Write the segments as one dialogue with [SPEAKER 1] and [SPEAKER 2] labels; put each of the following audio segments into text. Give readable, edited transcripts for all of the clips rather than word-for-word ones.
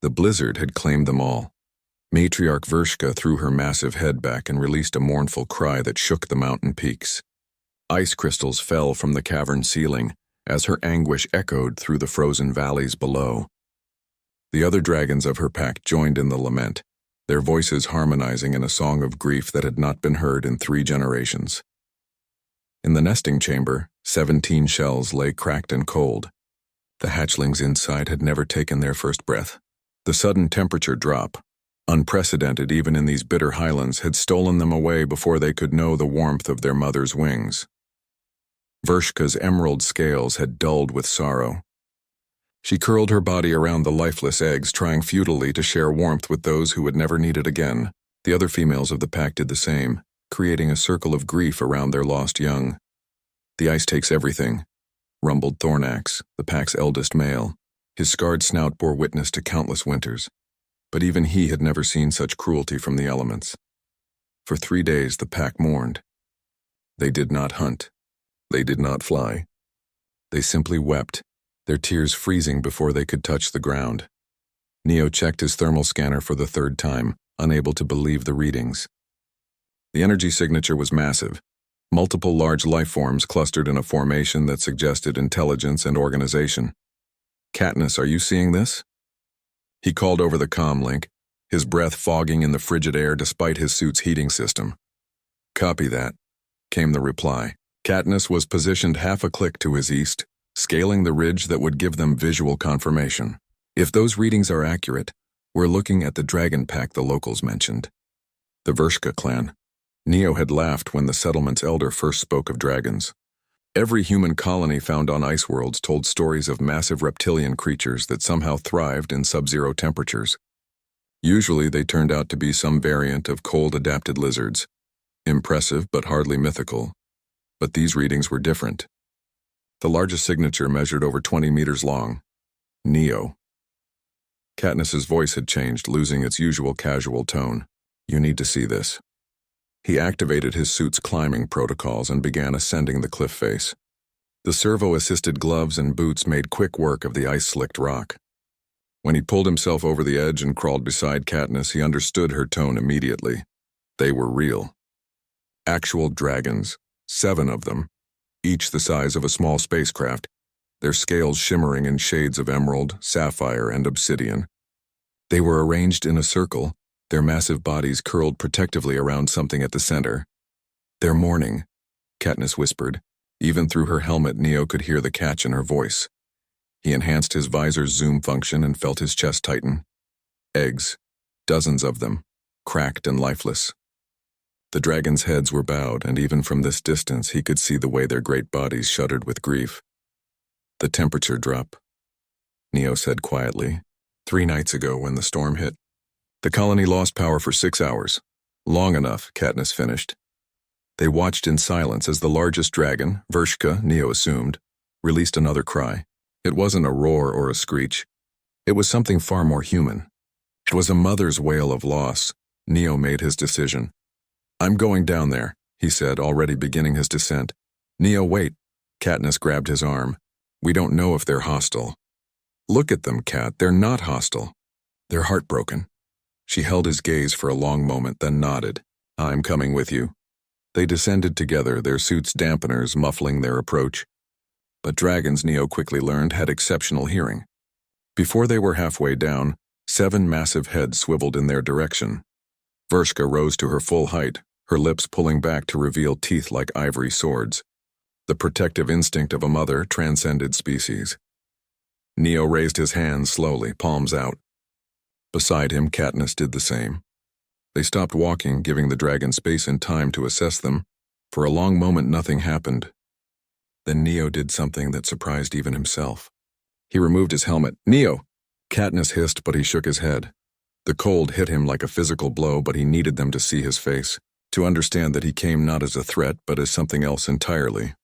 [SPEAKER 1] The blizzard had claimed them all. Matriarch Vrshka threw her massive head back and released a mournful cry that shook the mountain peaks. Ice crystals fell from the cavern ceiling as her anguish echoed through the frozen valleys below. The other dragons of her pack joined in the lament, their voices harmonizing in a song of grief that had not been heard in 3 generations. In the nesting chamber, 17 shells lay cracked and cold. The hatchlings inside had never taken their first breath. The sudden temperature drop, unprecedented even in these bitter highlands, had stolen them away before they could know the warmth of their mother's wings. Vrshka's emerald scales had dulled with sorrow. She curled her body around the lifeless eggs, trying futilely to share warmth with those who would never need it again. The other females of the pack did the same, creating a circle of grief around their lost young. "The ice takes everything," rumbled Thornax, the pack's eldest male. His scarred snout bore witness to countless winters, but even he had never seen such cruelty from the elements. For 3 days the pack mourned. They did not hunt. They did not fly. They simply wept, their tears freezing before they could touch the ground. Neo checked his thermal scanner for the 3rd time, unable to believe the readings. The energy signature was massive. Multiple large life forms clustered in a formation that suggested intelligence and organization. "Katniss, are you seeing this?" He called over the comm link, his breath fogging in the frigid air despite his suit's heating system. "Copy that," came the reply. Katniss was positioned half a click to his east, scaling the ridge that would give them visual confirmation. "If those readings are accurate, we're looking at the dragon pack the locals mentioned." The Vrshka clan. Neo had laughed when the settlement's elder first spoke of dragons. Every human colony found on ice worlds told stories of massive reptilian creatures that somehow thrived in sub-zero temperatures. Usually they turned out to be some variant of cold-adapted lizards. Impressive but hardly mythical. But these readings were different. The largest signature measured over 20 meters long. Neo. Katniss's voice had changed, losing its usual casual tone. "You need to see this." He activated his suit's climbing protocols and began ascending the cliff face. The servo-assisted gloves and boots made quick work of the ice-slicked rock. When he pulled himself over the edge and crawled beside Katniss, he understood her tone immediately. They were real. Actual dragons. 7 of them, each the size of a small spacecraft, their scales shimmering in shades of emerald, sapphire, and obsidian. They were arranged in a circle, their massive bodies curled protectively around something at the center. "They're mourning," Katniss whispered. Even through her helmet, Neo could hear the catch in her voice. He enhanced his visor's zoom function and felt his chest tighten. Eggs, dozens of them, cracked and lifeless. The dragons' heads were bowed, and even from this distance he could see the way their great bodies shuddered with grief. "The temperature drop," Neo said quietly. 3 nights ago when the storm hit. The colony lost power for 6 hours. Long enough, Katniss finished. They watched in silence as the largest dragon, Vrshka, Neo assumed, released another cry. It wasn't a roar or a screech. It was something far more human. It was a mother's wail of loss. Neo made his decision. "I'm going down there," he said, already beginning his descent. "Neo, wait." Katniss grabbed his arm. "We don't know if they're hostile." "Look at them, Kat. They're not hostile. They're heartbroken." She held his gaze for a long moment, then nodded. "I'm coming with you." They descended together, their suits' dampeners muffling their approach. But dragons, Neo quickly learned, had exceptional hearing. Before they were halfway down, 7 massive heads swiveled in their direction. Vrshka rose to her full height, her lips pulling back to reveal teeth like ivory swords. The protective instinct of a mother transcended species. Neo raised his hands slowly, palms out. Beside him, Katniss did the same. They stopped walking, giving the dragon space and time to assess them. For a long moment, nothing happened. Then Neo did something that surprised even himself. He removed his helmet. "Neo!" Katniss hissed, but he shook his head. The cold hit him like a physical blow, but he needed them to see his face, to understand that he came not as a threat, but as something else entirely.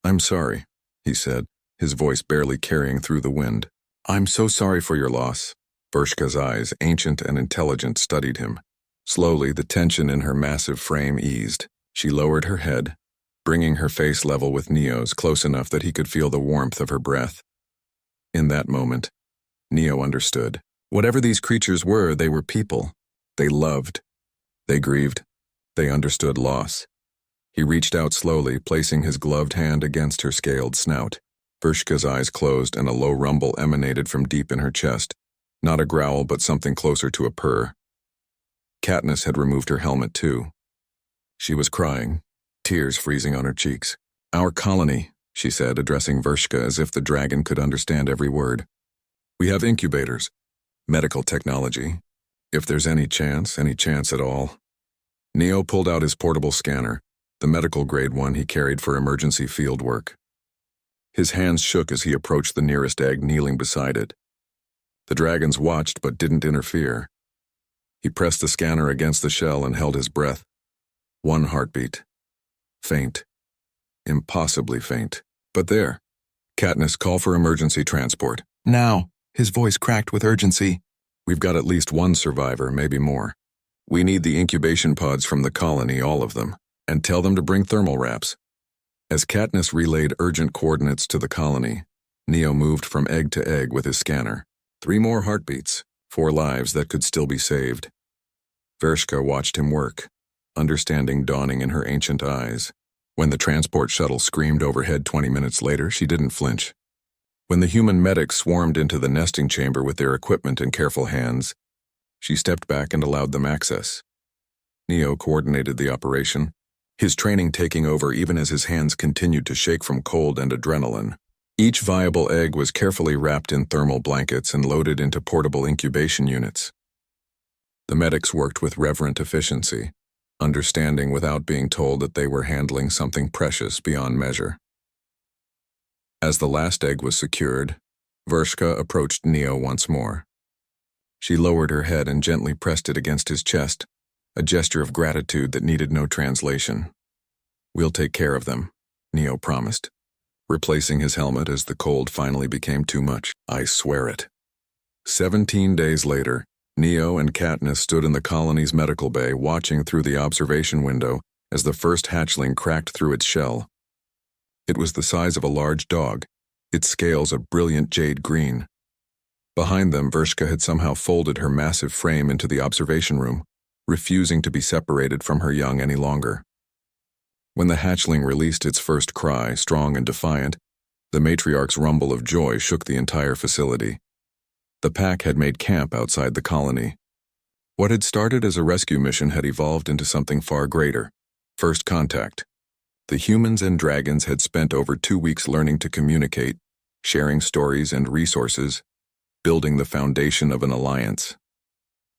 [SPEAKER 1] "I'm sorry," he said, his voice barely carrying through the wind. "I'm so sorry for your loss." Vrshka's eyes, ancient and intelligent, studied him. Slowly, the tension in her massive frame eased. She lowered her head, bringing her face level with Neo's, close enough that he could feel the warmth of her breath. In that moment, Neo understood. Whatever these creatures were, they were people. They loved. They grieved. They understood loss. He reached out slowly, placing his gloved hand against her scaled snout. Vrshka's eyes closed and a low rumble emanated from deep in her chest. Not a growl, but something closer to a purr. Katniss had removed her helmet too. She was crying, tears freezing on her cheeks. "Our colony," she said, addressing Vrshka as if the dragon could understand every word. "We have incubators, medical technology. If there's any chance at all." Neo pulled out his portable scanner, the medical-grade one he carried for emergency field work. His hands shook as he approached the nearest egg kneeling beside it. The dragons watched but didn't interfere. He pressed the scanner against the shell and held his breath. 1 heartbeat. Faint. Impossibly faint. But there. "Katniss, call for emergency transport." "Now." His voice cracked with urgency. "We've got at least 1 survivor, maybe more. We need the incubation pods from the colony, all of them, and tell them to bring thermal wraps." As Katniss relayed urgent coordinates to the colony, Neo moved from egg to egg with his scanner. 3 more heartbeats, 4 lives that could still be saved. Vrshka watched him work, understanding dawning in her ancient eyes. When the transport shuttle screamed overhead 20 minutes later, she didn't flinch. When the human medics swarmed into the nesting chamber with their equipment in careful hands, she stepped back and allowed them access. Neo coordinated the operation, his training taking over even as his hands continued to shake from cold and adrenaline. Each viable egg was carefully wrapped in thermal blankets and loaded into portable incubation units. The medics worked with reverent efficiency, understanding without being told that they were handling something precious beyond measure. As the last egg was secured, Vrshka approached Neo once more. She lowered her head and gently pressed it against his chest, a gesture of gratitude that needed no translation. "We'll take care of them," Neo promised, replacing his helmet as the cold finally became too much. "I swear it." 17 days later, Neo and Katniss stood in the colony's medical bay watching through the observation window as the first hatchling cracked through its shell. It was the size of a large dog, its scales a brilliant jade green. Behind them, Vrshka had somehow folded her massive frame into the observation room, refusing to be separated from her young any longer. When the hatchling released its first cry, strong and defiant, the matriarch's rumble of joy shook the entire facility. The pack had made camp outside the colony. What had started as a rescue mission had evolved into something far greater. First contact. The humans and dragons had spent over 2 weeks learning to communicate, sharing stories and resources, building the foundation of an alliance.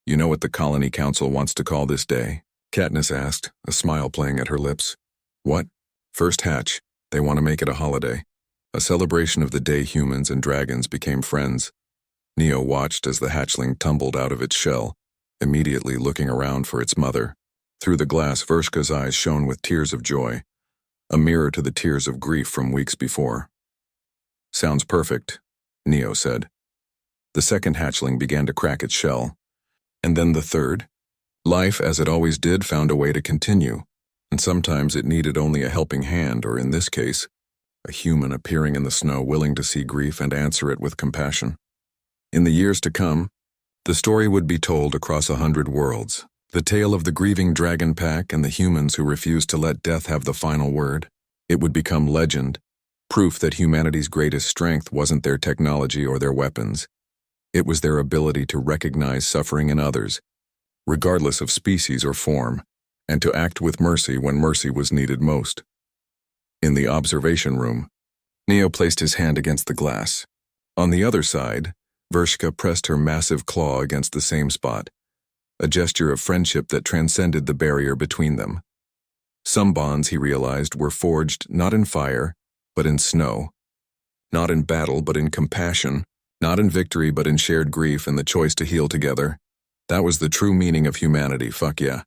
[SPEAKER 1] "You know what the Colony Council wants to call this day?" Katniss asked, a smile playing at her lips. "What?" "First hatch. They want to make it a holiday. A celebration of the day humans and dragons became friends." Neo watched as the hatchling tumbled out of its shell, immediately looking around for its mother. Through the glass, Vrshka's eyes shone with tears of joy, a mirror to the tears of grief from weeks before. "Sounds perfect," Neo said. The second hatchling began to crack its shell. And then the third. Life, as it always did, found a way to continue, and sometimes it needed only a helping hand, or in this case, a human appearing in the snow willing to see grief and answer it with compassion. In the years to come, the story would be told across 100 worlds, the tale of the grieving dragon pack and the humans who refused to let death have the final word. It would become legend, proof that humanity's greatest strength wasn't their technology or their weapons. It was their ability to recognize suffering in others, regardless of species or form, and to act with mercy when mercy was needed most. In the observation room, Neo placed his hand against the glass. On the other side, Vrshka pressed her massive claw against the same spot, a gesture of friendship that transcended the barrier between them. Some bonds, he realized, were forged not in fire, but in snow. Not in battle, but in compassion. Not in victory, but in shared grief and the choice to heal together. That was the true meaning of humanity, fuck yeah.